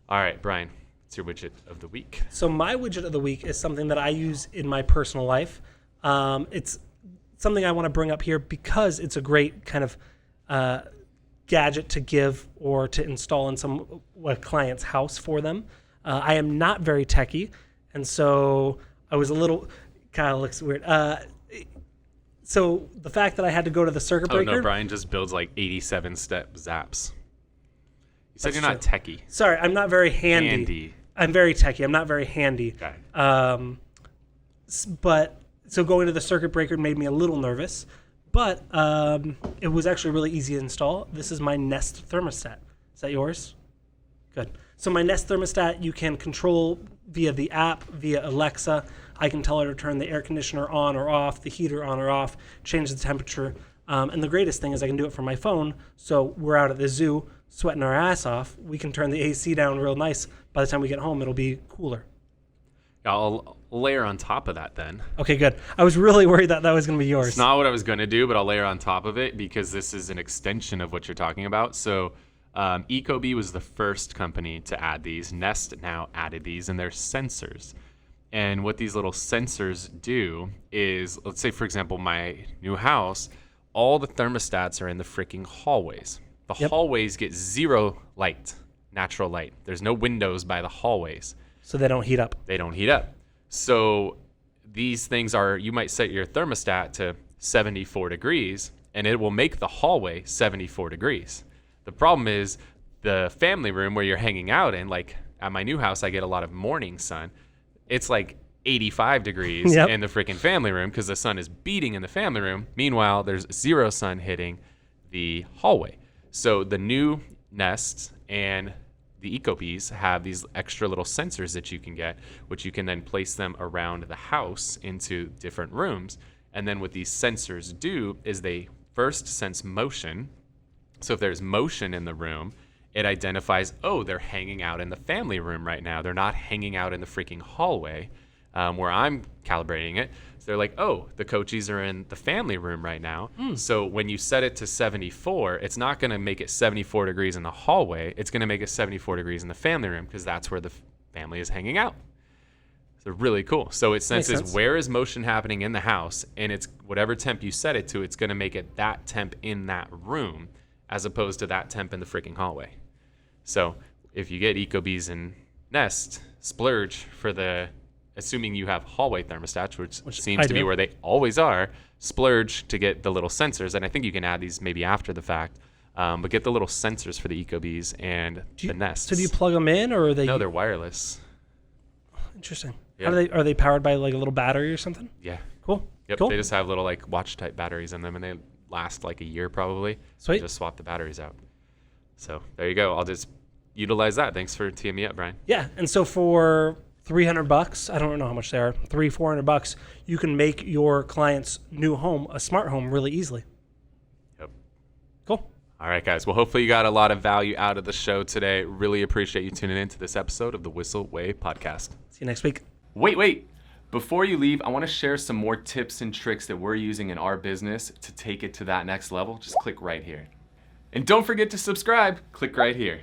All right, Brian, what's your widget of the week? So my widget of the week is something that I use in my personal life. It's something I want to bring up here because it's a great kind of gadget to give or to install in a client's house for them. I am not very techie, and so I was a little. Kyle looks weird. So the fact that I had to go to the circuit breaker. Oh no, Brian just builds like 87-step zaps. You said That's you're not true. techie. Sorry, I'm not very handy. I'm very techie. I'm not very handy. Okay. But so going to the circuit breaker made me a little nervous, but it was actually really easy to install. This is my Nest Thermostat. Is that yours? Good. So my Nest Thermostat, you can control via the app, via Alexa. I can tell her to turn the air conditioner on or off, the heater on or off, change the temperature. And the greatest thing is I can do it from my phone. So we're out at the zoo sweating our ass off. We can turn the AC down real nice. By the time we get home, it'll be cooler. I'll layer on top of that then. Okay, good. I was really worried that was going to be yours. It's not what I was going to do, but I'll layer on top of it because this is an extension of what you're talking about. So EcoBee was the first company to add these. Nest now added these, and they're sensors. And what these little sensors do is, let's say, for example, my new house, all the thermostats are in the freaking hallways. The hallways get zero light, natural light. There's no windows by the hallways. So they don't heat up. They don't heat up. So these things are, you might set your thermostat to 74 degrees, and it will make the hallway 74 degrees. The problem is the family room where you're hanging out in, like at my new house, I get a lot of morning sun. It's like 85 degrees in the freaking family room because the sun is beating in the family room. Meanwhile, there's zero sun hitting the hallway. So the new Nests and the EcoBees have these extra little sensors that you can get, which you can then place them around the house into different rooms. And then what these sensors do is they first sense motion. So if there's motion in the room, it identifies, oh, they're hanging out in the family room right now. They're not hanging out in the freaking hallway where I'm calibrating it. So they're like, oh, the coaches are in the family room right now. So when you set it to 74, it's not going to make it 74 degrees in the hallway. It's going to make it 74 degrees in the family room because that's where the family is hanging out. So really cool. So it senses where is motion happening in the house, and it's whatever temp you set it to, it's going to make it that temp in that room as opposed to that temp in the freaking hallway. So if you get EcoBees and Nest, splurge for the, assuming you have hallway thermostats, which seems to be where they always are, splurge to get the little sensors. And I think you can add these maybe after the fact, but get the little sensors for the EcoBees and the Nests. So do you plug them in, or are they? No, they're wireless. Interesting. Yeah. Are they powered by like a little battery or something? Yeah. Cool. Yep. Cool. They just have little like watch type batteries in them, and they last like a year probably. Sweet. You just swap the batteries out. So there you go. I'll just utilize that. Thanks for teeing me up, Brian. Yeah, and so for $300, I don't know how much they are, $400, you can make your client's new home a smart home really easily. Yep. Cool. All right, guys. Well, hopefully you got a lot of value out of the show today. Really appreciate you tuning in to this episode of the Whissel Way podcast. See you next week. Wait. Before you leave, I want to share some more tips and tricks that we're using in our business to take it to that next level. Just click right here. And don't forget to subscribe. Click right here.